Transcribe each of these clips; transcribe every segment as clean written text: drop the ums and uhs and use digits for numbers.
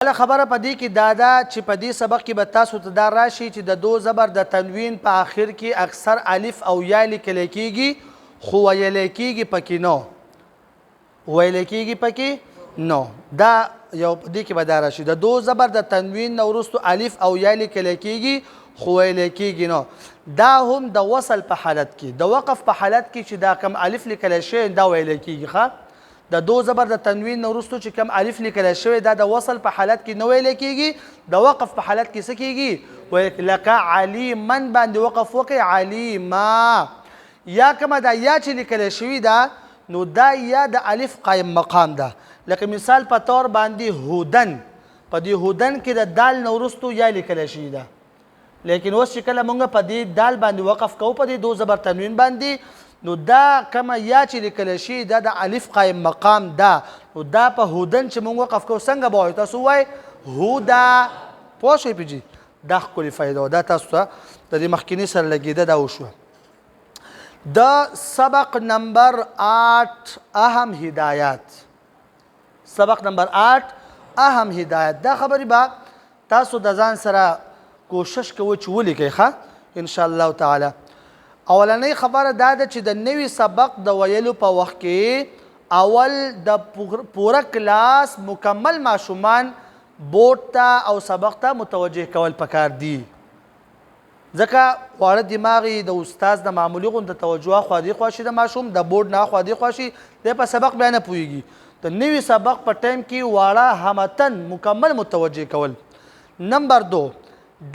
بله خبره په دې کې دا ده چې په دې سبق کې به تاسو ته دا راشي چې د دو زبر د تنوین په آخر کې اکثر الف او یا لیکل کېږي خو ویل کېږي پکې نو ویل کېږي پکې نو دا یو په دې کې به دا راشي د دو زبر د تنوین نه وروستو الف او یا لیکل کېږي خو ویل کېږي نو دا هم د وصل په حالت کې د وقف په حالت کې چې دا کم الف لیکل شوی دا ویل کېږي ښه د دو زبر د تنوین نه وروستو چې کم الف لیکل شوی دا د وصل په حالت کې نه ویل کېږي د وقف په حالت کې څه کېږي لکه علیمن باندې وقف وکړي علیما یا کومه دا یا چې لیکل شوي ده نو دا یا د الف قایم مقام ده لکه مثال په طور باندې هودن په دې هودن کې د دال نه وروستو یا لیکل شوي ده لیکن اوس چې کله موږ په دې دال باندې وقف کوو په دې دو زبر تنوین باندې نو دا کما یا چې لیکل شي دا د الف قایم مقام ده نو دا په هودن چې موږ وقف کوو څنګه به وایو تاسو وایئ هودا پوه شئ پې جي دا ښکلې فایده ده دا تاسو ته د دې مخکیني سره لګېده دا وشوه د سبق نمبر 8 اهم هدایات سبق نمبر 8 اهم هدایت دا خبرې به تاسو د ځان سره کوشش کوئ چې ولیکئ ښه انشاءالله تعالی اولنۍ خبره دا ده چې د نوي سبق د ویلو په وخت کې اول د پوره کلاس مکمل ماشومان بورډ ته او سبق ته متوجه کول پکار دي ځکه واړه دماغي د استاد د معمولي غونډه توجه خوا دې خوا شي د ماشوم د بورډ نه خوا دې خوا شي دی په سبق بیا نه پوهېږي د نوي سبق په ټایم کې واړه همتن مکمل متوجه کول نمبر 2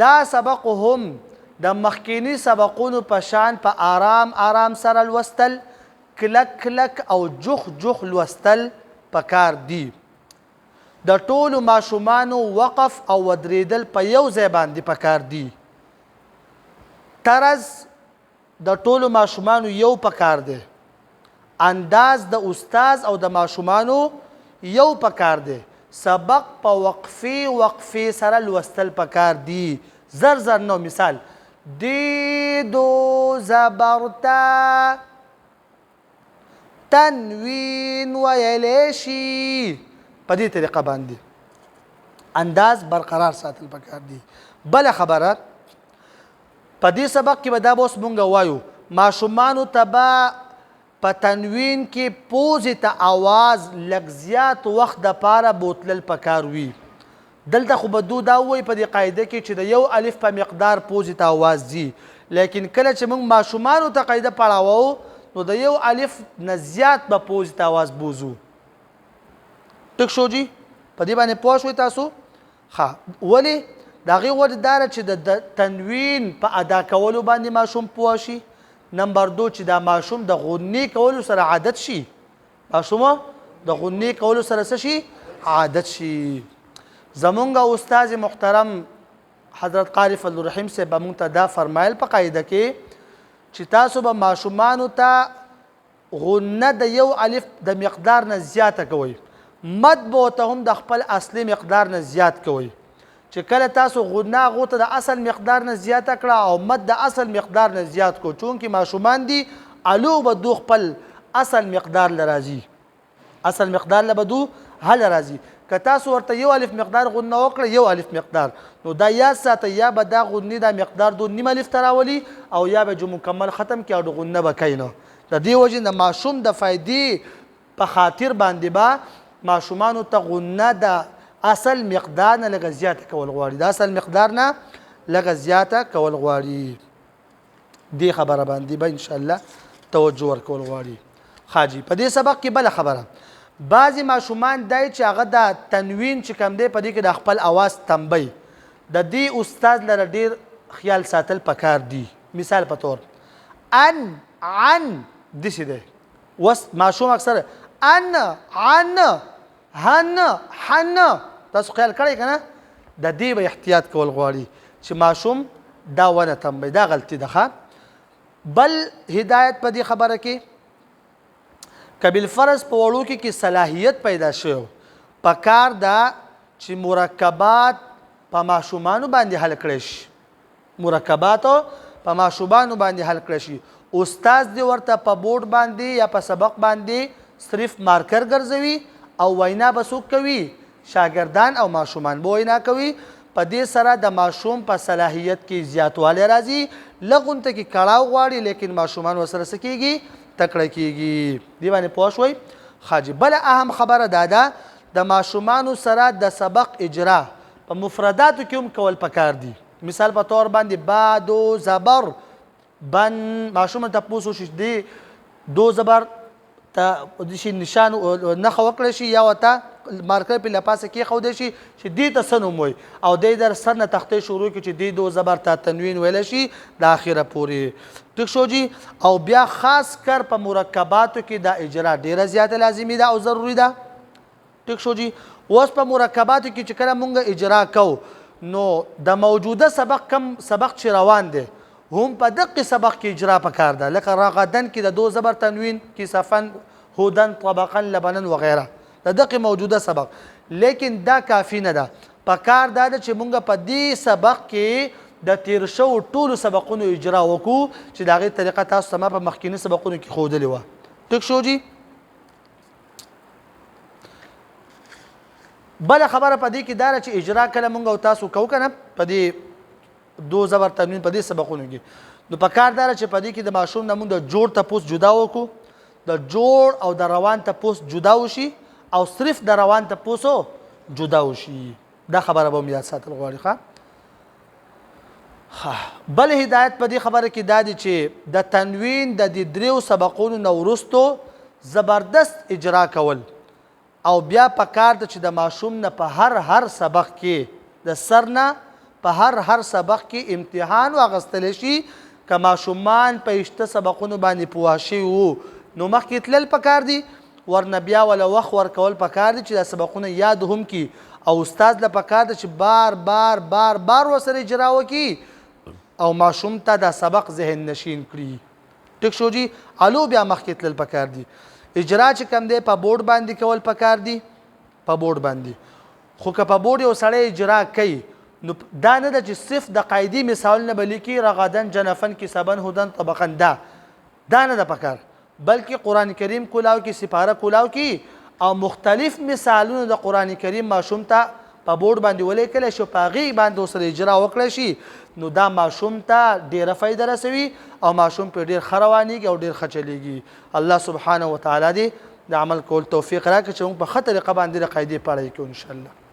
دا سبق هم د مخکینی سبقونو په شان په آرام آرام سره لوستل کلک کلک او جخ جخ لوستل پکار دي د ټولو ماشومانو وقف او ودرېدل په یو ځای باندې پکار دي طرز د ټولو ماشومانو یو پکار دی انداز د استاز او د ماشومانو یو پکار دی سبق په وقفې سره لوستل پکار دي زر زر نو مثال دی دو زبرتا تنوین ویلی شي په دې طریقه باندې انداز برقرار ساتل پکار دي بله خبره په دې سبق کې به دا به اوس مونږ وایو ماشومانو ته به په تنوین کې پوزې ته اواز لږ زیات وخت دپاره بوتلل پکار وي دلته خو به دو دا ووایي په دې قاعده کې چې د یو الف په مقدار پوزې ته اواز ځي لیکن کله چې موږ ماشومانو ته قاعده پړاوو نو د یو الف نه زیات به پوزې ته اواز بوزو ټیک شو جي په دې باندې پوه شوئ تاسو ښه ولې د هغې وجه دا ده چې د تنوین په ادا کولو باندې ماشوم پوه شي نمبر 2 چې دا ماشوم د غنې کولو سره عادت شي ماشومه د غنې کولو سره څه شي عادت شي زمونږ استاد محترم حضرت قاری فضل الرحیم سے به مونږ ته دا فرمایل په قاعده کې چې تاسو به ماشومانو ته غنه د یو الف د مقدار نه زیاته کوئ مد به ورته هم د خپل اصلي مقدار نه زیات کوئ چې کله تاسو غنه هغو ته د اصل مقدار نه زیاته کړه او مد د اصل مقدار نه زیات کو چونکې ماشومان دي الو به دو خپل اصل مقدار له راځي اصل مقدار له به دو هله راځي که تاسو ورته یو الف مقدار غنه وکړه یو الف مقدار نو دا یاد ساته یا به دا غنې دا مقدار دو نیم الف ته راولي او یا به جو مکمل ختم کړي او د غنه به کوي نو د دې وجې د ماشوم د فایدې په خاطر باندې به ماشومانو ته غنه د اصل مقدار نه لږه زیاته کول غواړي د اصل مقدار نه لږه زیاته کول غواړي دې خبره باندې به انشاءالله توجه ورکول غواړي خاجي په دې سبق کې بله خبره بعضې ماشومان دی چې هغه د تنوین چې کوم دی په دې کې د خپل اواز تنبی د دې استاد لره ډېر خیال ساتل پکار دي مثال په طور ان عن داسې دی اوس ماشوم اکثر ان عن هن حن تاسو خیال کړی که نه د دې به احتیاط کول غواړي چې ماشوم دا ونه تنبی دا غلطي ده بل هدایت په دې خبره کې که بالفرض په وړو کې صلاحیت پیدا شوی پکار ده چې مرکبات په ماشومانو باندې حل کړی شي مرکباتو په ماشومانو باندې حل کړی شي استاد دې ورته په بورډ باندې یا په سبق باندې صرف مارکر ګرځوي او وینا به څوک کوي شاګردان او ماشومان به وینا کوي په دې سره د ماشوم په صلاحیت کې زیاتوالی راځي لغونته کې کړاو غواړي لیکن ماشومان ورسره څه کېږي تکړه کېږي دې باندې پوه شوئ ښه بله اهم خبره دا ده د ماشومانو سره د سبق اجرا په مفرداتو کې هم کول پکار دي مثال په طور باندې با دو زبر بن ماشوم ته پوسو شي دی دو زبر ته د شي نشان نخ وکړی شي یا وته مارکر په لپاسه کې خو دی شي چې دې ته سنوم وي او دې در سر نه تختې شروع کې چې دې دو زبر ته تنوین ویل شي د اخره پورې ټیک شو جی او بیا خاص کر په مرکباتو کې دا اجرا ډیره زیاته لازمي ده او ضروری ده ټیک شو جی اوس په مرکباتو کې چې کله مونږ اجرا کوو نو د موجوده سبق کم سبق چې روان دی هم په دقه سبق کې اجرا پکار ده لکه راغدن کې د دو زبر تنوین کې صفن هدن طبقا لبنن وغیره د دقه موجوده سبق لیکن دا کافی نه ده پکار دا چې مونږ په دې سبق کې د تیر شو ټولو سبقونو اجرا وکړو چې د هغې طریقه تاسو ته ما په مخکیني سبقونو کې ښودلې وه ټیک شو جي بله خبره په دې کې دا ده چې اجرا کله مونږ او تاسو کوو که نه په دې دو زبر تنوین په دې سبقونو کې نو پکار دا ده چې په دې کې د ماشوم نه مونږ د جوړ تپوس جدا وکړو د جوړ او د روان تپوس جدا وشي او صرف د روان تپوسو جدا وشي دا خبره به هم یاد ساتل غواړي ښه بل هدایت په دې خبره کې دا دی چې د تنوین د دې دریو سبقونو نه وروستو زبردست اجرا کول او بیا پکار ده چې د ماشوم نه په هر سبق کې د سر نه په هر سبق کې امتحان واخیستلی شي که ماشومان په اشته سبقونو باندې پوه شوي وو نو مخکې تلل پکار دي ورنه بیا ولا وخت ورکول پکار دي چې دا سبقونه یاد هم کي او استاد له پکار دي چې بار ورسره اجرا وکړي او ماشوم ته دا سبق ذهن نشین کړي ټیک شو جي الو بیا مخکې تلل پکار دي اجرا چې کم دی په بورډ باندې کول پکار دي په بورډ باندې خو که په بورډ یو سړی اجرا کوي نو دا نه ده چې صرف د قاعدې مثالونه به لیکي رغدن جنفن کسبن هدن طبقا دا نه ده پکار بلکې قرآن کریم کولاو کې سپاره کولاو کې او مختلف مثالونه د قرآن کریم ماشوم ته په بورډ باندې ولیکلی شي په هغې باندې ورسره اجرا وکړی شي نو دا ماشوم ته ډېره فایده رسوي او ماشوم پرې ډېر ښه روانېږي او ډېر ښه چلیږي الله سبحانه وتعالی دې د عمل کول توفیق راکړي چې موږ په ښه طریقه باندې د قاعدې په اړه یې کوو انشاءالله